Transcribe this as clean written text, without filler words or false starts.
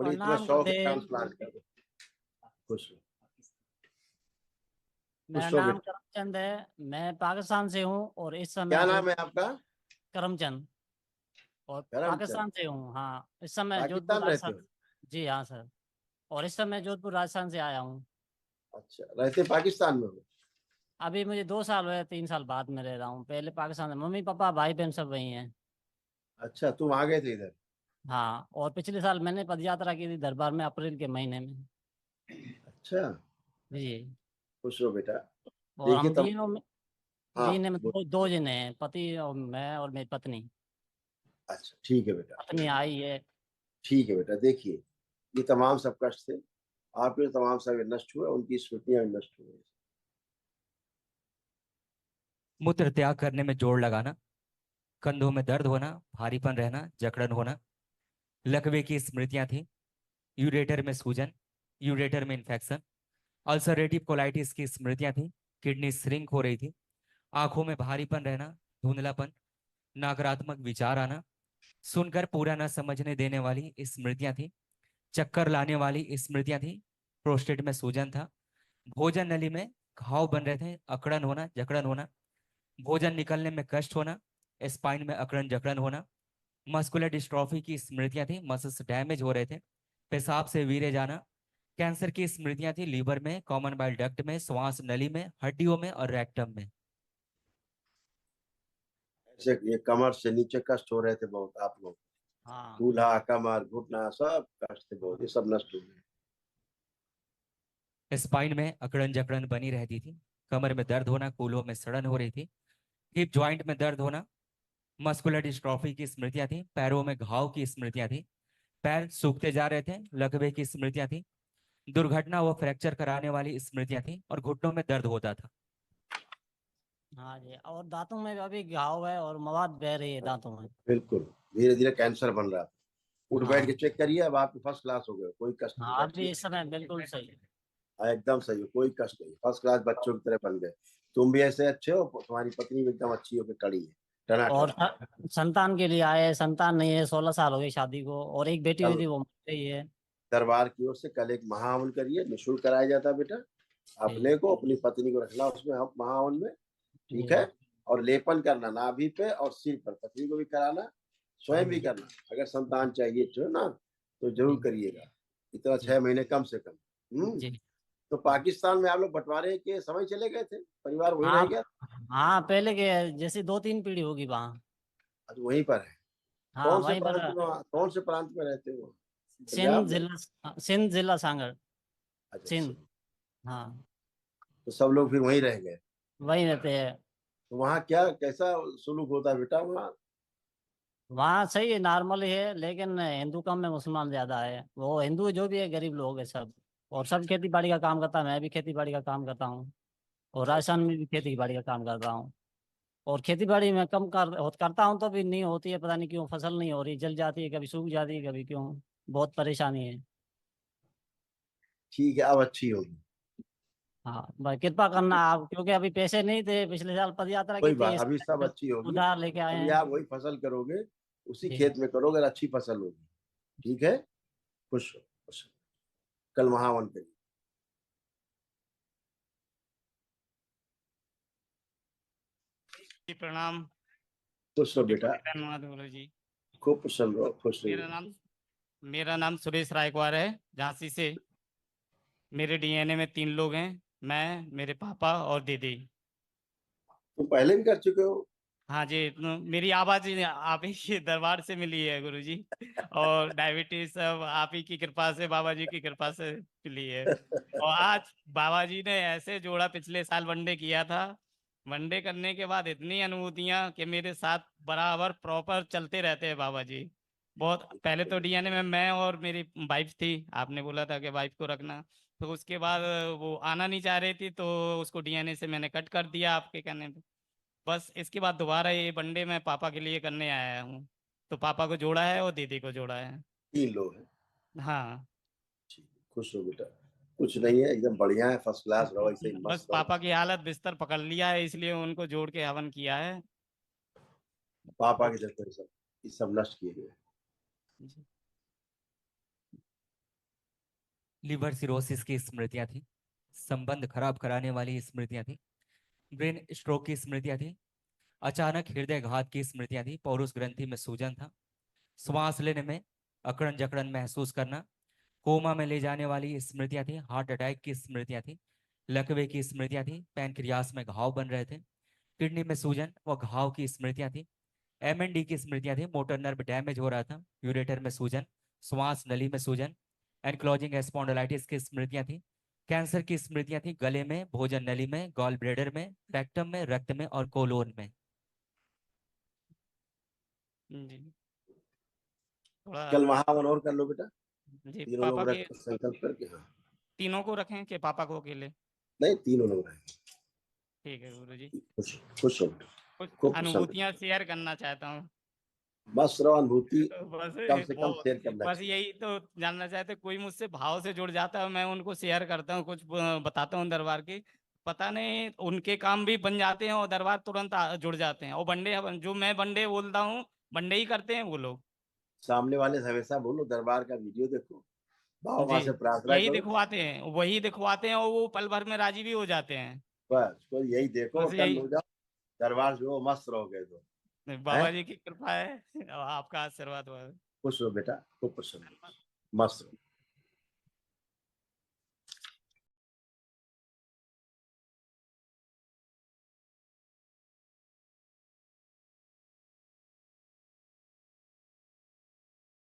बड़ी इतना प्रणाम शौक है गुरुदेव। ट्रांसप्लांट का। खुश रहो, मेरा खुश रहो नाम बेटा। करमचंद है। मैं पाकिस्तान से हूँ और इस क्या समय जो नाम है आपका? करमचंद और करमचंद। पाकिस्तान से हूँ। हाँ, इस समय जोधपुर पाकिस्तान रहते राजस्थान। हो? जी हाँ सर। और इस समय जोधपुर राजस्थान से आया हूँ। अच्छा, रहते पाकिस्तान में हो? अभी मुझे 2 साल हुए, 3 साल बाद में रह रहा हूँ। पहले पाकिस्तान में मम्मी पापा भाई बहन सब वही हैं। अच्छा, तुम आ गए थे इधर? हाँ, और पिछले साल मैंने पद यात्रा की थी दरबार में, अप्रैल के महीने में। अच्छा, जी। खुश रहो बेटा। और देखिए हम तब। तीनों में हाँ, जीने में दो जने हैं, पति और मैं और मेरी पत्नी। अच्छा ठीक है बेटा। पत्नी आई है। ठीक है बेटा, देखिए ये तमाम सब कष्ट थे आपके, तमाम सब नष्ट हुए, उनकी स्मृतियां भी नष्ट हुई। मूत्र त्याग करने में जोर लगाना, कंधों में दर्द होना, भारीपन रहना, जकड़न होना, लकवे की स्मृतियां थी, यूरेटर में सूजन, यूरेटर में इन्फेक्शन, अल्सरेटिव कोलाइटिस की स्मृतियां थी, किडनी श्रिंक हो रही थी, आंखों में भारीपन रहना, धुंधलापन, नकारात्मक विचार आना, सुनकर पूरा न समझने देने वाली स्मृतियां थी, चक्कर लाने वाली स्मृतियां थी, प्रोस्टेट में सूजन था, भोजन नली में घाव बन रहे थे, अकड़न होना, जकड़न होना, भोजन निकलने में कष्ट होना, स्पाइन में अकड़न जकड़न होना, मस्कुलर डिस्ट्रॉफी की स्मृतियां थी, मसल्स डैमेज हो रहे थे, पेशाब से वीरे जाना, कैंसर की स्मृतियां थी, लीवर में, कॉमन बाइल डक्ट में, श्वास नली में, हड्डियों में और रेक्टम में। ऐसे ये कमर से नीचे कष्ट हो रहे थे बहुत आप लोग, हाँ। दूल्हा कमर घुटना सब कष्ट थे बहुत, ये सब नष्ट हो गए। स्पाइन में अकड़न जकड़न बनी रहती थी, कमर में दर्द होना, कूल्हों में सड़न हो रही थी, हिप जॉइंट में दर्द होना, मस्कुलर डिस्ट्रॉफी की स्मृतियां थी, पैरों में घाव की स्मृतियां थी, पैर सूखते जा रहे थे, लकवे की स्मृतियां थी, दुर्घटना व फ्रैक्चर कराने वाली स्मृतियां थी और घुटनों में दर्द होता था। हाँ जी, और दांतों में भी अभी घाव है और मवाद बह रही है दांतों में। बिल्कुल, धीरे धीरे कैंसर बन रहा था। उठ बैठ के हाँ। चेक करिए, अब आप फर्स्ट क्लास हो गए, कोई कष्ट नहीं, हाँ, बैठिए। अभी इस समय बिल्कुल सही है। हाँ, एकदम सही हो, कोई कष्ट नहीं, फर्स्ट क्लास बच्चों की तरह बन गए। तुम भी ऐसे अच्छे हो, तुम्हारी पत्नी भी एकदम अच्छी होकर कड़ी है, टनाटन। और संतान के लिए आए, संतान नहीं है, 16 साल हो गई शादी को, और एक बेटी हुई कल थी वो मर गई है। दरबार की ओर से कल एक महाहवन करिए, निःशुल्क कराया जाता है बेटा। अपने जी। को अपनी पत्नी को रखना उसमें, हम महाहवन में। ठीक है। जी। और लेपन करना नाभि पे और सिर पर, पत्नी को भी कराना, हाँ स्वयं भी जी। करना। अगर संतान चाहिए तो ना, तो जरूर जी। करिएगा। इतना जी। 6 महीने कम से कम। जी। तो पाकिस्तान में आप लोग बंटवारे के समय चले गए थे, परिवार वहीं रह हाँ। गया? हाँ, पहले के जैसे 2-3 पीढ़ी होगी वहाँ। आज वहीं पर है? हाँ, कौन से वहीं पर। प्रांत में, कौन से प्रांत में रहते हो? सिंध पंजाब में? जिला, सिंध जिला सांगड़। अच्छा, सिंध। सही। हाँ, तो सब लोग फिर वहीं रह गए? वहीं रहते हैं। तो वहाँ क्या कैसा सुलूक होता है बेटा वहाँ? वहाँ सही है, नॉर्मल ही है, लेकिन हिंदू कम है, मुसलमान ज्यादा है। वो हिंदू जो भी है, गरीब लोग है सब। और सब खेती बाड़ी का काम करता है, मैं भी खेती बाड़ी का काम करता हूँ। और राजस्थान में भी खेती बाड़ी का काम कर रहा हूँ। और खेती बाड़ी में करता हूँ तो भी नहीं होती है, पता नहीं क्यों फसल नहीं हो रही, जल जाती है, कभी सूख जाती है, कभी क्यों। बहुत परेशानी है। ठीक है, अब अच्छी होगी। हाँ भाई, कृपा करना आप, क्योंकि अभी पैसे नहीं थे, पिछले साल पद यात्रा की कोई थी, बात, इस अभी सब साल अच्छी होगी। उधार लेके आए अभी हैं। आप वही फसल करोगे, उसी जी। खेत में करोगे, अगर अच्छी फसल होगी। ठीक है। खुश हो, खुश हो। कल महावन करिए। जी प्रणाम। खुश रहो कोटि बेटा। कोटि धन्यवाद गुरु जी। खूब प्रसन्न रहो, खुश मेरा रहिए। नाम मेरा नाम सुरेश रायकवार है, झांसी से। मेरे डीएनए में 3 लोग हैं, मैं, मेरे पापा और दीदी। तुम पहले भी कर चुके हो? हाँ जी, मेरी आवाज आप ही के दरबार से मिली है गुरु जी। और डायबिटीज सब आप ही की कृपा से, बाबा जी की कृपा से मिली है। और आज बाबा जी ने ऐसे जोड़ा, पिछले साल वनडे किया था। वनडे करने के बाद इतनी अनुभूतियां कि मेरे साथ बराबर प्रॉपर चलते रहते हैं बाबा जी। बहुत पहले तो डीएनए में मैं और मेरी वाइफ थी, आपने बोला था कि वाइफ को रखना। तो उसके बाद वो आना नहीं चाह रही थी, तो उसको डीएनए से मैंने कट कर दिया आपके कहने पे। बस इसके बाद दोबारा ये वनडे मैं पापा के लिए करने आया हूँ। तो पापा को जोड़ा है और दीदी को जोड़ा है। 3 लोग हैं। हाँ। ठीक है, खुश हो बेटा। कुछ नहीं है, एकदम बढ़िया है, फर्स्ट क्लास रहो, ऐसे ही बस मस्त रहो। पापा की हालत बिस्तर पकड़ लिया है, इसलिए उनको जोड़ के हवन किया है। पापा और के चलते सब ये सब नष्ट किए गए। लिवर सिरोसिस की स्मृतियां थी, संबंध खराब कराने वाली स्मृतियां थी, ब्रेन स्ट्रोक की स्मृतियां थी, अचानक हृदय घात की स्मृतियां थी, पौरुष ग्रंथि में सूजन था, श्वास लेने में अकड़न जकड़न महसूस करना, कोमा में ले जाने वाली स्मृतियां थी, हार्ट अटैक की स्मृतियां थी, लकवे की स्मृतियां थी, पैनक्रियास में घाव बन रहे थे, किडनी में सूजन व घाव की स्मृतियां थी, एमएनडी की स्मृतियां थी, मोटर नर्व डैमेज हो रहा था, यूरेटर में सूजन, श्वास नली में सूजन, एनक्लोजिंग स्पॉन्डिलाइटिस की स्मृतियां थी, कैंसर की स्मृतियां थी, गले में, भोजन नली में, गॉल ब्लैडर में, रेक्टम में, रक्त में और कोलोन में। जी थोड़ा कल महामनोहर कर लो बेटा, जी तीनों पापा लोग के रख संकल्प करके। हाँ तीनों को रखें कि पापा को अकेले? नहीं, तीनों लोग रहेंगे। ठीक है गुरुजी। खुश खुश हो बेटा, कुछ खूब प्रसन्न। अनुभूतियां शेयर करना चाहता हूँ। बस रहो, अनुभूति बस कम से वो कम शेयर करना बस चाहिए। यही तो जानना चाहते, कोई मुझसे भाव से जुड़ जाता है, मैं उनको शेयर करता हूँ, कुछ बताता हूँ दरबार की, पता नहीं उनके काम भी बन जाते हैं और दरबार तुरंत जुड़ जाते हैं, और बंडे जो मैं बंडे बोलता हूँ बंडे ही करते हैं वो लोग। सामने वाले से हमेशा बोलो दरबार का वीडियो देखो, बाबा माँ जी से प्रार्थना यही करो, दिखवाते हैं, वही दिखवाते हैं, और वो पल भर में राजी भी हो जाते हैं। बस तो यही देखो, बस टन यही हो जाओ, दरबार जो मस्त रहोगे तो। बाबा है जी की कृपा है और आपका आशीर्वाद हुआ है। खुश हो बेटा, खूब प्रसन्न, मस्त रहो।